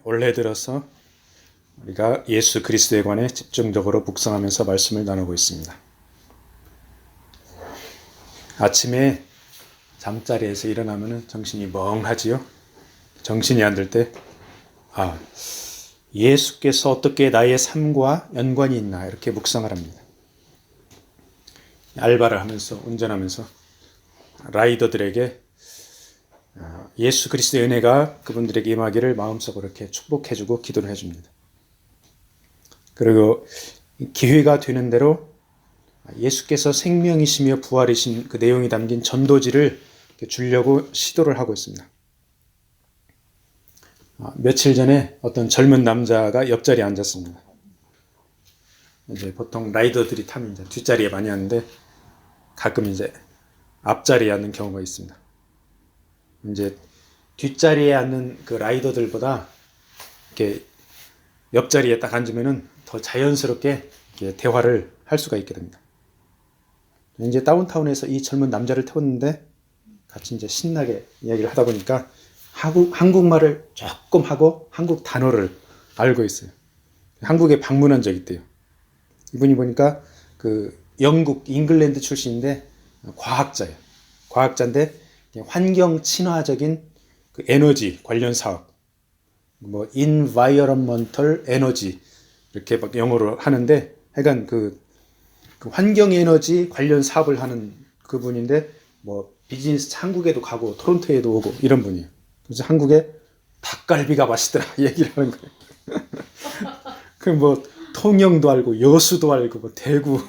올해 들어서 우리가 예수 그리스도에 관해 집중적으로 묵상하면서 말씀을 나누고 있습니다. 아침에 잠자리에서 일어나면 정신이 멍하지요. 정신이 안 들 때 예수께서 어떻게 나의 삶과 연관이 있나 이렇게 묵상을 합니다. 알바를 하면서 운전하면서 라이더들에게 예수 그리스도의 은혜가 그분들에게 임하기를 마음속으로 이렇게 축복해주고 기도를 해줍니다. 그리고 기회가 되는 대로 예수께서 생명이시며 부활이신 그 내용이 담긴 전도지를 주려고 시도를 하고 있습니다. 며칠 전에 어떤 젊은 남자가 옆자리에 앉았습니다. 이제 보통 라이더들이 타면 이제 뒷자리에 많이 앉는데 가끔 이제 앞자리에 앉는 경우가 있습니다. 이제 뒷자리에 앉는 그 라이더들보다 이렇게 옆자리에 딱 앉으면은 더 자연스럽게 이렇게 대화를 할 수가 있게 됩니다. 이제 다운타운에서 이 젊은 남자를 태웠는데 같이 이제 신나게 이야기를 하다 보니까 한국말을 조금 하고 한국 단어를 알고 있어요. 한국에 방문한 적이 있대요. 이분이 보니까 그 영국 잉글랜드 출신인데 과학자예요. 과학자인데 환경 친화적인 그 에너지 관련 사업, 뭐 environmental energy 이렇게 막 영어로 하는데, 하여간 그 환경 에너지 관련 사업을 하는 그분인데 뭐 비즈니스 한국에도 가고 토론토에도 오고 이런 분이에요. 그래서 한국에 닭갈비가 맛있더라 얘기를 하는 거예요. 그 뭐 통영도 알고 여수도 알고 뭐 대구,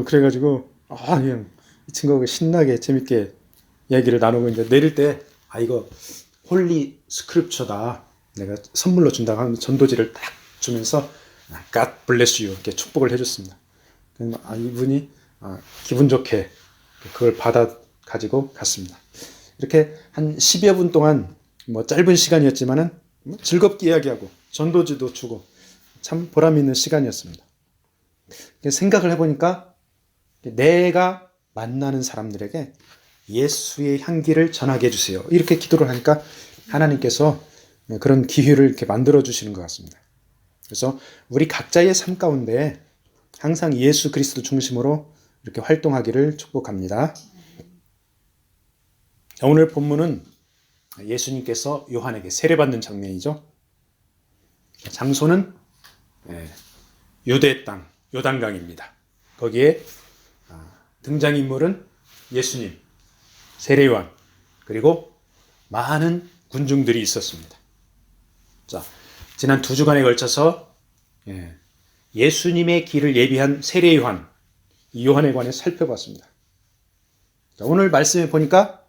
그래가지고 그냥 이 친구가 신나게 재밌게 얘기를 나누고 이제 내릴 때 이거 홀리 스크립처다, 내가 선물로 준다고 하면 전도지를 딱 주면서 God bless you 이렇게 축복을 해줬습니다. 이분이 기분 좋게 그걸 받아 가지고 갔습니다. 이렇게 한 10여 분 동안 뭐 짧은 시간이었지만은 즐겁게 이야기하고 전도지도 주고 참 보람 있는 시간이었습니다. 생각을 해보니까 내가 만나는 사람들에게 예수의 향기를 전하게 해주세요, 이렇게 기도를 하니까 하나님께서 그런 기회를 이렇게 만들어 주시는 것 같습니다. 그래서 우리 각자의 삶 가운데 항상 예수 그리스도 중심으로 이렇게 활동하기를 축복합니다. 오늘 본문은 예수님께서 요한에게 세례받는 장면이죠. 장소는 유대 땅 요단강입니다. 거기에 등장인물은 예수님, 세례요한, 그리고 많은 군중들이 있었습니다. 자, 지난 2주간에 걸쳐서 예수님의 길을 예비한 세례요한, 이 요한에 관해 살펴봤습니다. 자, 오늘 말씀에 보니까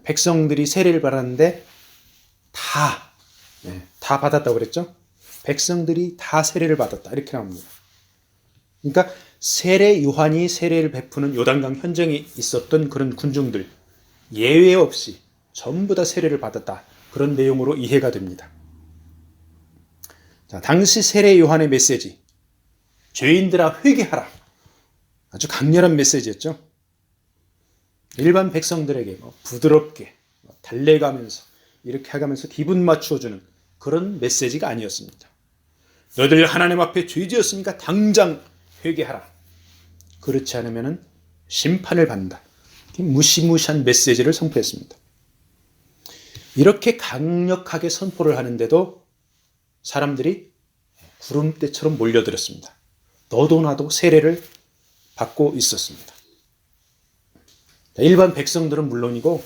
백성들이 세례를 받았는데 다 받았다고 그랬죠? 백성들이 다 세례를 받았다 이렇게 나옵니다. 그러니까 세례 요한이 세례를 베푸는 요단강 현장에 있었던 그런 군중들 예외 없이 전부 다 세례를 받았다, 그런 내용으로 이해가 됩니다. 자, 당시 세례 요한의 메시지, 죄인들아 회개하라, 아주 강렬한 메시지였죠. 일반 백성들에게 부드럽게 달래가면서 이렇게 해가면서 기분 맞추어주는 그런 메시지가 아니었습니다. 너희들 하나님 앞에 죄지었으니까 당장 회개하라, 그렇지 않으면 심판을 받는다, 무시무시한 메시지를 선포했습니다. 이렇게 강력하게 선포를 하는데도 사람들이 구름대처럼 몰려들었습니다. 너도 나도 세례를 받고 있었습니다. 일반 백성들은 물론이고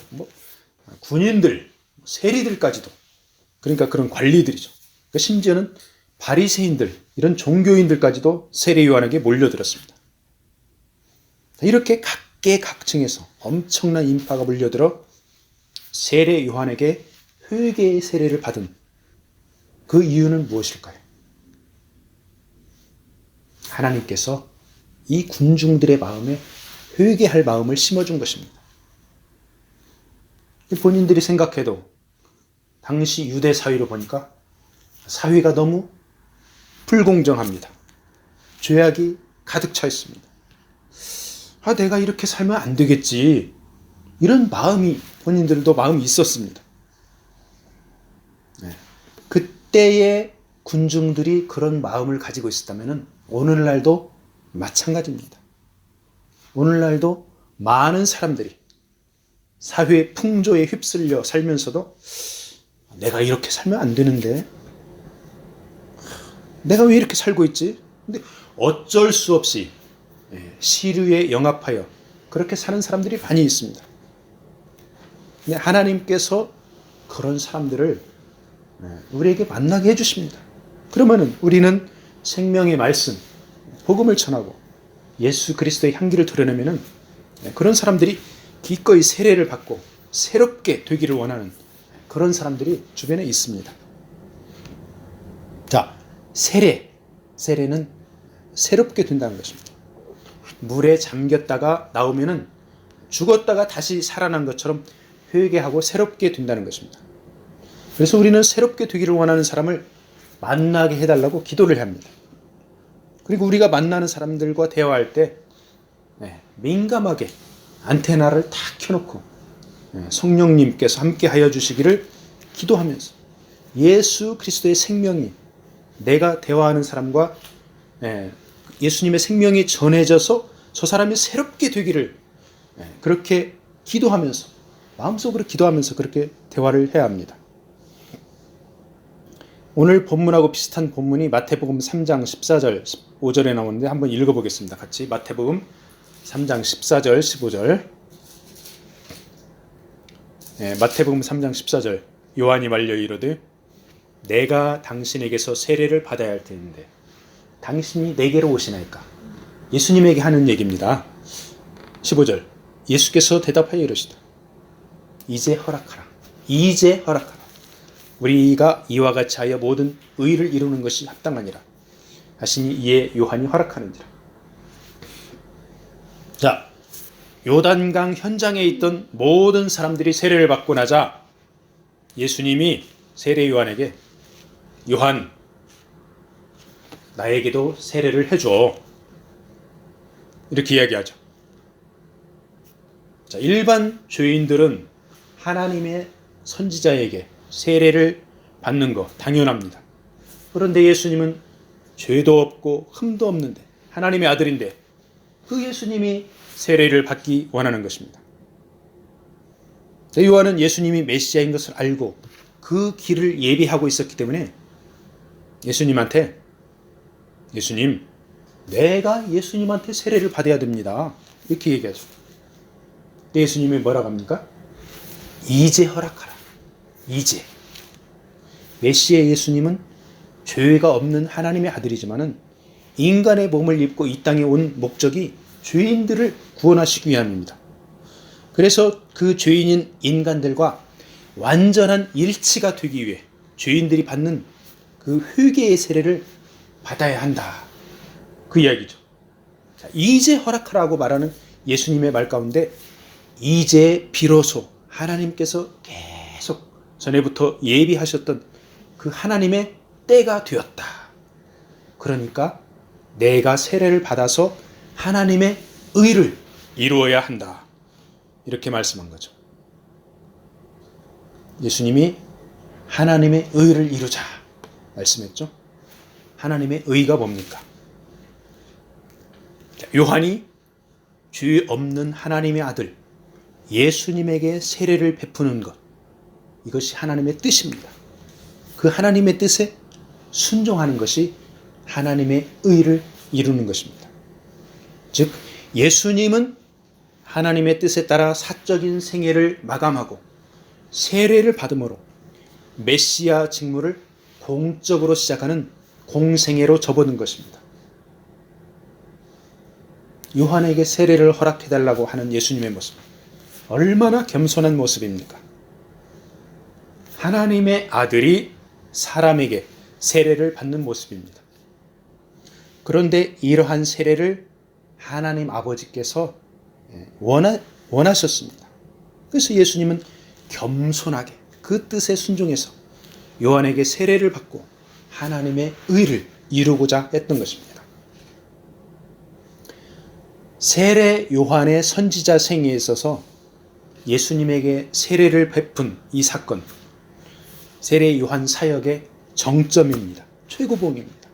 군인들, 세리들까지도, 그러니까 그런 관리들이죠. 그러니까 심지어는 바리새인들, 이런 종교인들까지도 세례 요한에게 몰려들었습니다. 이렇게 각계각층에서 엄청난 인파가 몰려들어 세례 요한에게 회개의 세례를 받은 그 이유는 무엇일까요? 하나님께서 이 군중들의 마음에 회개할 마음을 심어준 것입니다. 본인들이 생각해도 당시 유대 사회로 보니까 사회가 너무 불공정합니다. 죄악이 가득 차 있습니다. 내가 이렇게 살면 안 되겠지, 이런 마음이 본인들도 마음이 있었습니다. 그때의 군중들이 그런 마음을 가지고 있었다면 오늘날도 마찬가지입니다. 오늘날도 많은 사람들이 사회의 풍조에 휩쓸려 살면서도 내가 이렇게 살면 안 되는데, 내가 왜 이렇게 살고 있지? 근데 어쩔 수 없이 시류에 영합하여 그렇게 사는 사람들이 많이 있습니다. 근데 하나님께서 그런 사람들을 우리에게 만나게 해주십니다. 그러면은 우리는 생명의 말씀, 복음을 전하고 예수 그리스도의 향기를 드러내면은 그런 사람들이 기꺼이 세례를 받고 새롭게 되기를 원하는 그런 사람들이 주변에 있습니다. 자, 세례는 새롭게 된다는 것입니다. 물에 잠겼다가 나오면은 죽었다가 다시 살아난 것처럼 회개하고 새롭게 된다는 것입니다. 그래서 우리는 새롭게 되기를 원하는 사람을 만나게 해달라고 기도를 합니다. 그리고 우리가 만나는 사람들과 대화할 때 민감하게 안테나를 탁 켜놓고 성령님께서 함께 하여 주시기를 기도하면서 예수 그리스도의 생명이 내가 대화하는 사람과 예수님의 생명이 전해져서 저 사람이 새롭게 되기를 그렇게 기도하면서, 마음속으로 기도하면서 그렇게 대화를 해야 합니다. 오늘 본문하고 비슷한 본문이 마태복음 3장 14절 15절에 나오는데 한번 읽어보겠습니다. 같이 마태복음 3장 14절 15절. 마태복음 3장 14절. 요한이 말려 이르되 내가 당신에게서 세례를 받아야 할 텐데 당신이 내게로 오시나이까. 예수님에게 하는 얘기입니다. 15절. 예수께서 대답하여 이르시되 이제 허락하라. 이제 허락하라. 우리가 이와 같이 하여 모든 의를 이루는 것이 합당하니라 하시니 이에 요한이 허락하는지라. 자, 요단강 현장에 있던 모든 사람들이 세례를 받고 나자 예수님이 세례 요한에게 요한, 나에게도 세례를 해줘. 이렇게 이야기하죠. 자, 일반 죄인들은 하나님의 선지자에게 세례를 받는 거 당연합니다. 그런데 예수님은 죄도 없고 흠도 없는데 하나님의 아들인데 그 예수님이 세례를 받기 원하는 것입니다. 요한은 예수님이 메시아인 것을 알고 그 길을 예비하고 있었기 때문에 예수님한테 예수님, 내가 예수님한테 세례를 받아야 됩니다. 이렇게 얘기하죠. 예수님이 뭐라고 합니까? 이제 허락하라. 이제. 메시아 예수님은 죄가 없는 하나님의 아들이지만은 인간의 몸을 입고 이 땅에 온 목적이 죄인들을 구원하시기 위함입니다. 그래서 그 죄인인 인간들과 완전한 일치가 되기 위해 죄인들이 받는 그 회개의 세례를 받아야 한다. 그 이야기죠. 자, 이제 허락하라고 말하는 예수님의 말 가운데 이제 비로소 하나님께서 계속 전에부터 예비하셨던 그 하나님의 때가 되었다. 그러니까 내가 세례를 받아서 하나님의 의를 이루어야 한다. 이렇게 말씀한 거죠. 예수님이 하나님의 의를 이루자 말씀했죠. 하나님의 의가 뭡니까? 요한이 죄 없는 하나님의 아들 예수님에게 세례를 베푸는 것, 이것이 하나님의 뜻입니다. 그 하나님의 뜻에 순종하는 것이 하나님의 의를 이루는 것입니다. 즉 예수님은 하나님의 뜻에 따라 사적인 생애를 마감하고 세례를 받음으로 메시아 직무를 공적으로 시작하는 공생애로 접어든 것입니다. 요한에게 세례를 허락해달라고 하는 예수님의 모습, 얼마나 겸손한 모습입니까? 하나님의 아들이 사람에게 세례를 받는 모습입니다. 그런데 이러한 세례를 하나님 아버지께서 원하셨습니다. 그래서 예수님은 겸손하게 그 뜻에 순종해서 요한에게 세례를 받고 하나님의 의를 이루고자 했던 것입니다. 세례 요한의 선지자 생애에 있어서 예수님에게 세례를 베푼 이 사건, 세례 요한 사역의 정점입니다. 최고봉입니다.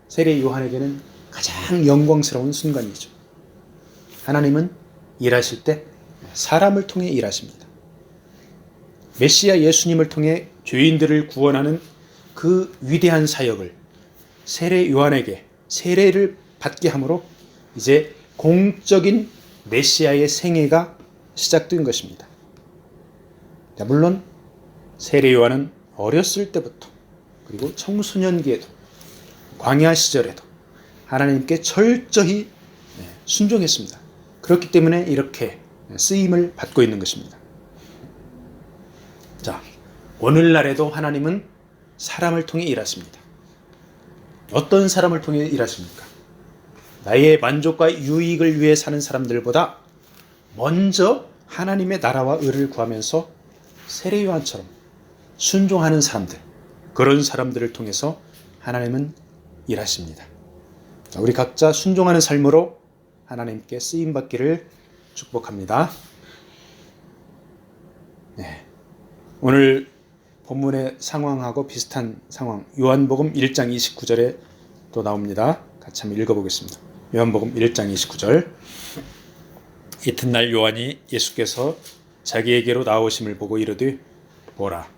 세례 요한에게는 가장 영광스러운 순간이죠. 하나님은 일하실 때 사람을 통해 일하십니다. 메시아 예수님을 통해 죄인들을 구원하는 그 위대한 사역을 세례 요한에게 세례를 받게 함으로 이제 공적인 메시아의 생애가 시작된 것입니다. 물론 세례 요한은 어렸을 때부터 그리고 청소년기에도 광야 시절에도 하나님께 철저히 순종했습니다. 그렇기 때문에 이렇게 쓰임을 받고 있는 것입니다. 자, 오늘날에도 하나님은 사람을 통해 일하십니다. 어떤 사람을 통해 일하십니까? 나의 만족과 유익을 위해 사는 사람들보다 먼저 하나님의 나라와 의를 구하면서 세례 요한처럼 순종하는 사람들, 그런 사람들을 통해서 하나님은 일하십니다. 우리 각자 순종하는 삶으로 하나님께 쓰임받기를 축복합니다. 네. 오늘 본문의 상황하고 비슷한 상황, 요한복음 1장 29절에 또 나옵니다. 같이 한번 읽어보겠습니다. 요한복음 1장 29절. 이튿날 요한이 예수께서 자기에게로 나오심을 보고 이르되 보라,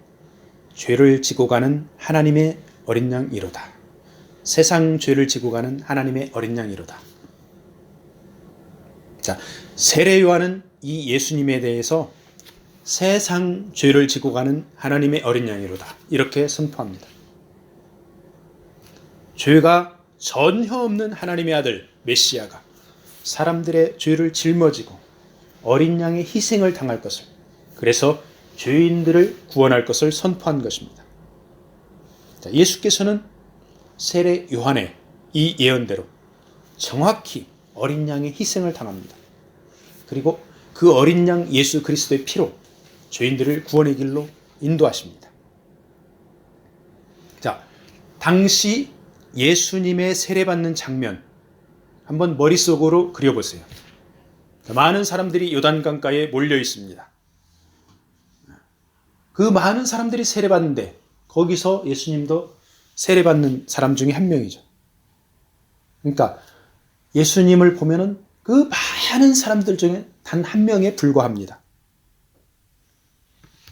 죄를 지고 가는 하나님의 어린 양이로다. 세상 죄를 지고 가는 하나님의 어린 양이로다. 자, 세례 요한은 이 예수님에 대해서 세상 죄를 지고 가는 하나님의 어린 양이로다, 이렇게 선포합니다. 죄가 전혀 없는 하나님의 아들 메시아가 사람들의 죄를 짊어지고 어린 양의 희생을 당할 것을, 그래서 죄인들을 구원할 것을 선포한 것입니다. 자, 예수께서는 세례 요한의 이 예언대로 정확히 어린 양의 희생을 당합니다. 그리고 그 어린 양 예수 그리스도의 피로 죄인들을 구원의 길로 인도하십니다. 자, 당시 예수님의 세례받는 장면 한번 머릿속으로 그려보세요. 많은 사람들이 요단강가에 몰려 있습니다. 그 많은 사람들이 세례받는데 거기서 예수님도 세례받는 사람 중에 한 명이죠. 그러니까 예수님을 보면은 그 많은 사람들 중에 단 한 명에 불과합니다.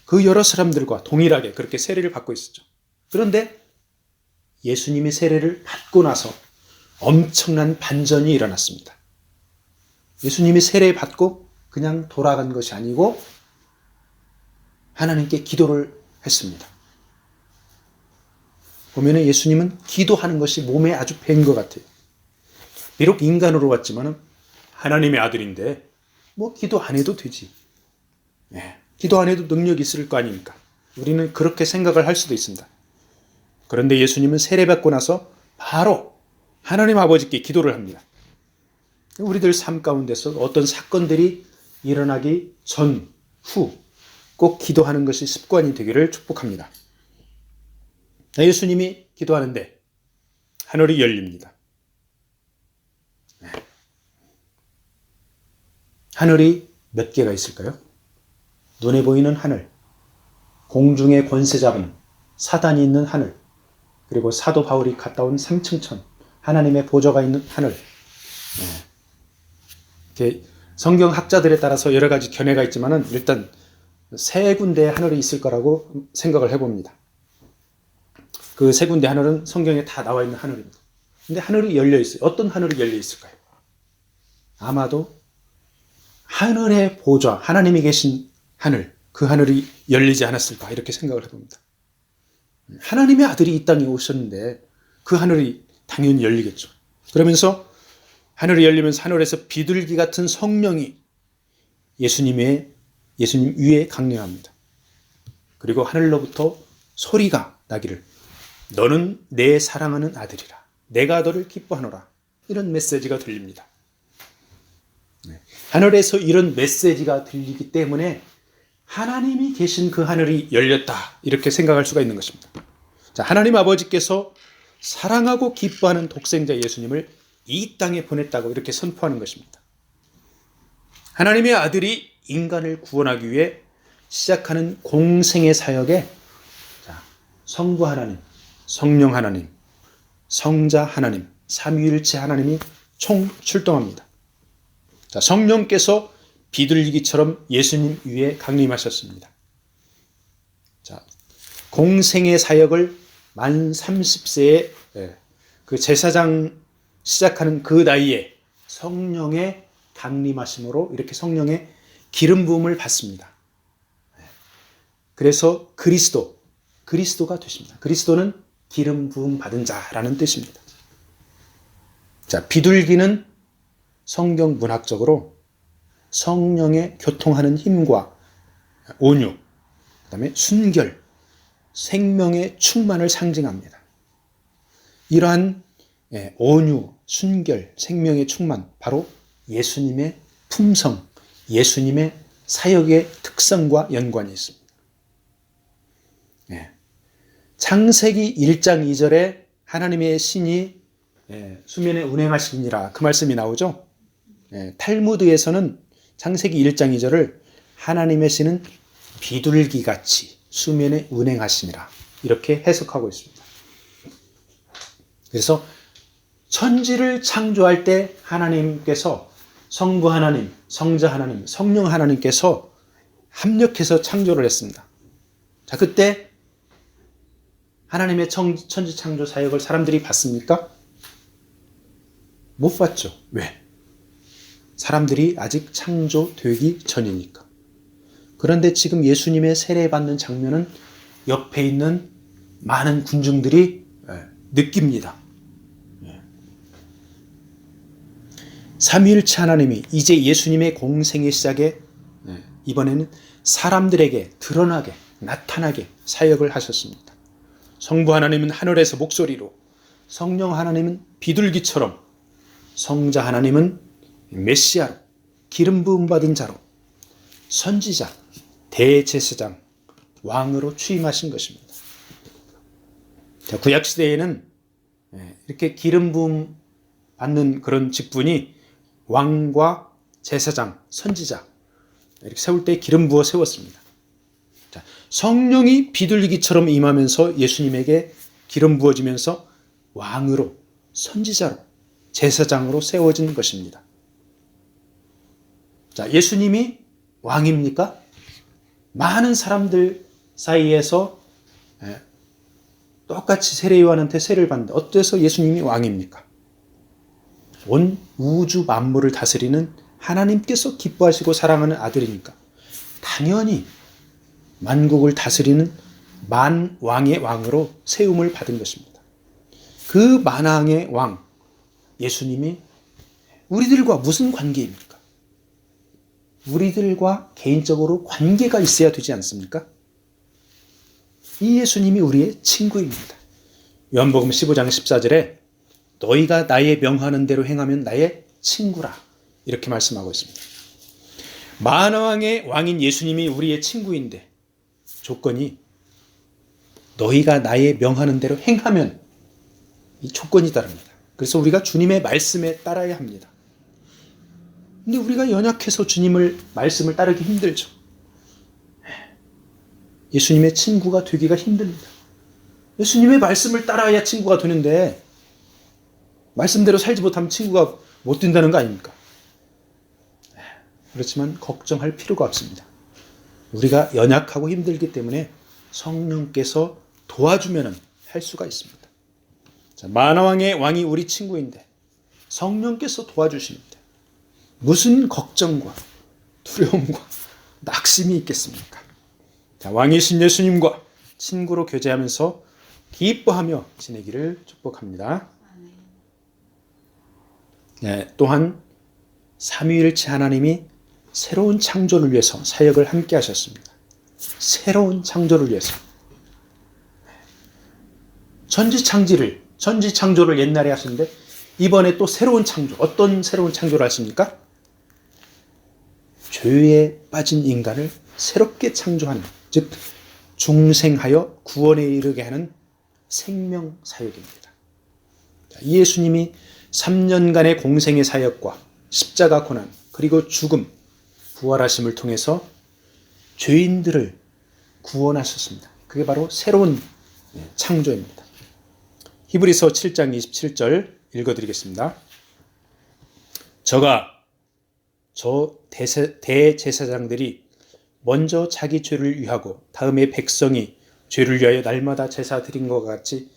그 여러 사람들과 동일하게 그렇게 세례를 받고 있었죠. 그런데 예수님이 세례를 받고 나서 엄청난 반전이 일어났습니다. 예수님이 세례 받고 그냥 돌아간 것이 아니고 하나님께 기도를 했습니다. 보면은 예수님은 기도하는 것이 몸에 아주 밴 것 같아요. 비록 인간으로 왔지만은 하나님의 아들인데 뭐 기도 안 해도 되지. 기도 안 해도 능력이 있을 거 아닙니까? 우리는 그렇게 생각을 할 수도 있습니다. 그런데 예수님은 세례받고 나서 바로 하나님 아버지께 기도를 합니다. 우리들 삶 가운데서 어떤 사건들이 일어나기 전, 후 꼭 기도하는 것이 습관이 되기를 축복합니다. 예수님이 기도하는데 하늘이 열립니다. 하늘이 몇 개가 있을까요? 눈에 보이는 하늘, 공중의 권세 잡은 사단이 있는 하늘, 그리고 사도 바울이 갔다 온 삼층천, 하나님의 보좌가 있는 하늘. 이렇게 성경 학자들에 따라서 여러 가지 견해가 있지만은 일단 세 군데의 하늘이 있을 거라고 생각을 해봅니다. 그 세 군데 하늘은 성경에 다 나와 있는 하늘입니다. 근데 하늘이 열려 있어요. 어떤 하늘이 열려 있을까요? 아마도 하늘의 보좌, 하나님이 계신 하늘, 그 하늘이 열리지 않았을까 이렇게 생각을 해봅니다. 하나님의 아들이 이 땅에 오셨는데 그 하늘이 당연히 열리겠죠. 그러면서 하늘이 열리면서 하늘에서 비둘기 같은 성령이 예수님 위에 강림합니다. 그리고 하늘로부터 소리가 나기를 너는 내 사랑하는 아들이라 내가 너를 기뻐하노라, 이런 메시지가 들립니다. 하늘에서 이런 메시지가 들리기 때문에 하나님이 계신 그 하늘이 열렸다, 이렇게 생각할 수가 있는 것입니다. 자, 하나님 아버지께서 사랑하고 기뻐하는 독생자 예수님을 이 땅에 보냈다고 이렇게 선포하는 것입니다. 하나님의 아들이 인간을 구원하기 위해 시작하는 공생의 사역에 성부 하나님, 성령 하나님, 성자 하나님, 삼위일체 하나님이 총 출동합니다. 자, 성령께서 비둘기처럼 예수님 위에 강림하셨습니다. 자, 공생의 사역을 만 30세에 그 제사장 시작하는 그 나이에 성령의 강림하심으로 이렇게 성령의 기름 부음을 받습니다. 그래서 그리스도가 되십니다. 그리스도는 기름 부음 받은 자라는 뜻입니다. 자, 비둘기는 성경 문학적으로 성령의 교통하는 힘과 온유, 그다음에 순결, 생명의 충만을 상징합니다. 이러한 온유, 순결, 생명의 충만, 바로 예수님의 품성, 예수님의 사역의 특성과 연관이 있습니다. 창세기 1장 2절에 하나님의 신이 수면에 운행하시니라 그 말씀이 나오죠. 탈무드에서는 창세기 1장 2절을 하나님의 신은 비둘기같이 수면에 운행하시니라 이렇게 해석하고 있습니다. 그래서 천지를 창조할 때 하나님께서 성부 하나님, 성자 하나님, 성령 하나님께서 합력해서 창조를 했습니다. 자, 그때 하나님의 천지 창조 사역을 사람들이 봤습니까? 못 봤죠. 왜? 사람들이 아직 창조되기 전이니까. 그런데 지금 예수님의 세례받는 장면은 옆에 있는 많은 군중들이 느낍니다. 삼위일체 하나님이 이제 예수님의 공생의 시작에 이번에는 사람들에게 드러나게 나타나게 사역을 하셨습니다. 성부 하나님은 하늘에서 목소리로, 성령 하나님은 비둘기처럼, 성자 하나님은 메시아로, 기름 부음 받은 자로, 선지자, 대제사장, 왕으로 취임하신 것입니다. 구약 시대에는 이렇게 기름 부음 받는 그런 직분이 왕과 제사장, 선지자 이렇게 세울 때 기름 부어 세웠습니다. 자, 성령이 비둘기처럼 임하면서 예수님에게 기름 부어지면서 왕으로, 선지자로, 제사장으로 세워진 것입니다. 자, 예수님이 왕입니까? 많은 사람들 사이에서 똑같이 세례요한한테 세례를 받는데 어때서 예수님이 왕입니까? 온 우주 만물을 다스리는 하나님께서 기뻐하시고 사랑하는 아들이니까 당연히 만국을 다스리는 만왕의 왕으로 세움을 받은 것입니다. 그 만왕의 왕 예수님이 우리들과 무슨 관계입니까? 우리들과 개인적으로 관계가 있어야 되지 않습니까? 이 예수님이 우리의 친구입니다. 요한복음 15장 14절에 너희가 나의 명하는 대로 행하면 나의 친구라 이렇게 말씀하고 있습니다. 만왕의 왕인 예수님이 우리의 친구인데 조건이 너희가 나의 명하는 대로 행하면 이 조건이 다릅니다. 그래서 우리가 주님의 말씀에 따라야 합니다. 근데 우리가 연약해서 주님의 말씀을 따르기 힘들죠. 예수님의 친구가 되기가 힘듭니다. 예수님의 말씀을 따라야 친구가 되는데 말씀대로 살지 못하면 친구가 못 된다는 거 아닙니까? 그렇지만 걱정할 필요가 없습니다. 우리가 연약하고 힘들기 때문에 성령께서 도와주면 할 수가 있습니다. 자, 만왕의 왕이 우리 친구인데 성령께서 도와주시는데 무슨 걱정과 두려움과 낙심이 있겠습니까? 자, 왕이신 예수님과 친구로 교제하면서 기뻐하며 지내기를 축복합니다. 또한 삼위일체 하나님이 새로운 창조를 위해서 사역을 함께 하셨습니다. 새로운 창조를 위해서. 천지 창조를 옛날에 하셨는데 이번에 또 새로운 창조. 어떤 새로운 창조를 하십니까? 죄에 빠진 인간을 새롭게 창조하는, 즉 중생하여 구원에 이르게 하는 생명 사역입니다. 이 예수님이 3년간의 공생의 사역과 십자가 고난 그리고 죽음, 부활하심을 통해서 죄인들을 구원하셨습니다. 그게 바로 새로운 창조입니다. 히브리서 7장 27절 읽어드리겠습니다. 저 대제사장들이 먼저 자기 죄를 위하고 다음에 백성이 죄를 위하여 날마다 제사 드린 것 같이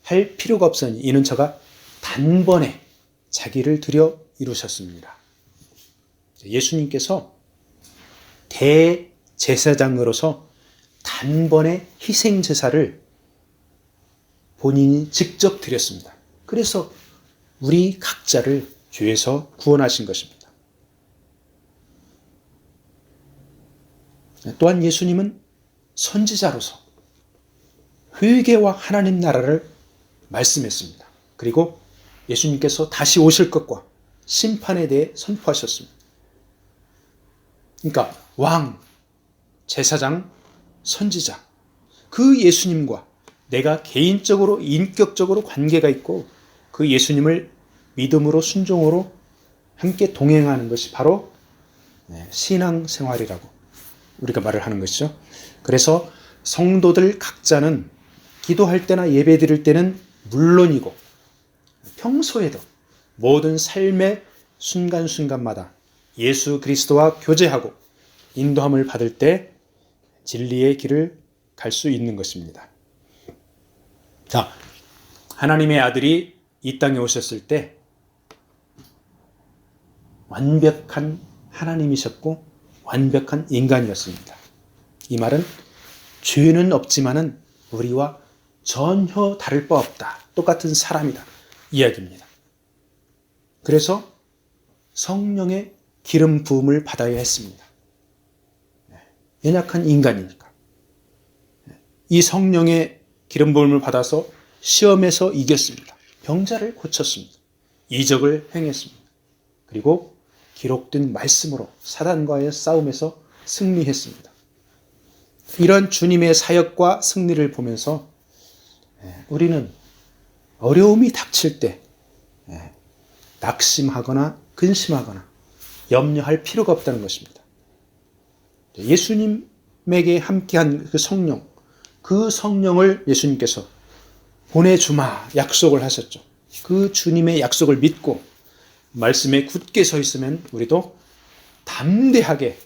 할 필요가 없으니 이는 저가 단번에 자기를 드려 이루셨습니다. 예수님께서 대제사장으로서 단번에 희생제사를 본인이 직접 드렸습니다. 그래서 우리 각자를 죄에서 구원하신 것입니다. 또한 예수님은 선지자로서 회개와 하나님 나라를 말씀했습니다. 그리고 예수님께서 다시 오실 것과 심판에 대해 선포하셨습니다. 그러니까 왕, 제사장, 선지자, 그 예수님과 내가 개인적으로 인격적으로 관계가 있고 그 예수님을 믿음으로 순종으로 함께 동행하는 것이 바로 신앙생활이라고 우리가 말을 하는 것이죠. 그래서 성도들 각자는 기도할 때나 예배 드릴 때는 물론이고 평소에도 모든 삶의 순간순간마다 예수 그리스도와 교제하고 인도함을 받을 때 진리의 길을 갈 수 있는 것입니다. 자, 하나님의 아들이 이 땅에 오셨을 때 완벽한 하나님이셨고 완벽한 인간이었습니다. 이 말은 죄는 없지만은 우리와 전혀 다를 바 없다. 똑같은 사람이다. 이야기입니다. 그래서 성령의 기름 부음을 받아야 했습니다. 연약한 인간이니까. 이 성령의 기름 부음을 받아서 시험에서 이겼습니다. 병자를 고쳤습니다. 이적을 행했습니다. 그리고 기록된 말씀으로 사단과의 싸움에서 승리했습니다. 이런 주님의 사역과 승리를 보면서 우리는 어려움이 닥칠 때 낙심하거나 근심하거나 염려할 필요가 없다는 것입니다. 예수님에게 함께한 그 성령을 예수님께서 보내주마 약속을 하셨죠. 그 주님의 약속을 믿고 말씀에 굳게 서 있으면 우리도 담대하게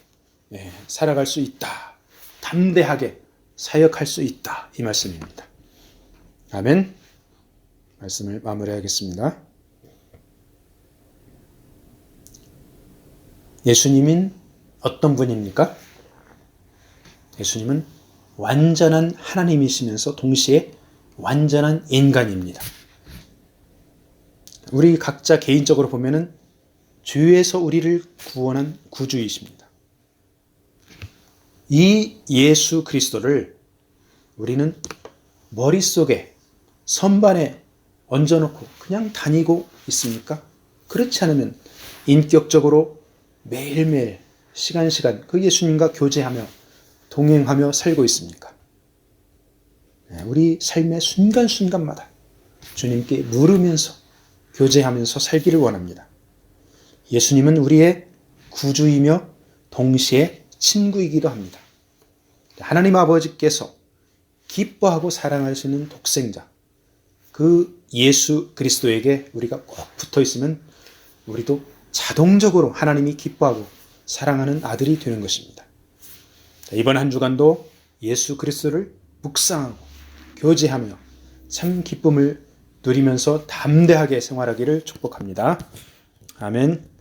살아갈 수 있다. 담대하게 사역할 수 있다. 이 말씀입니다. 아멘. 말씀을 마무리하겠습니다. 예수님은 어떤 분입니까? 예수님은 완전한 하나님이시면서 동시에 완전한 인간입니다. 우리 각자 개인적으로 보면은 죄에서 우리를 구원한 구주이십니다. 이 예수 그리스도를 우리는 머릿속에 선반에 얹어놓고 그냥 다니고 있습니까? 그렇지 않으면 인격적으로 매일매일 시간 그 예수님과 교제하며 동행하며 살고 있습니까? 우리 삶의 순간순간마다 주님께 물으면서 교제하면서 살기를 원합니다. 예수님은 우리의 구주이며 동시에 친구이기도 합니다. 하나님 아버지께서 기뻐하고 사랑하시는 독생자, 그 예수 그리스도에게 우리가 꼭 붙어 있으면 우리도 자동적으로 하나님이 기뻐하고 사랑하는 아들이 되는 것입니다. 이번 한 주간도 예수 그리스도를 묵상하고 교제하며 참 기쁨을 누리면서 담대하게 생활하기를 축복합니다. 아멘.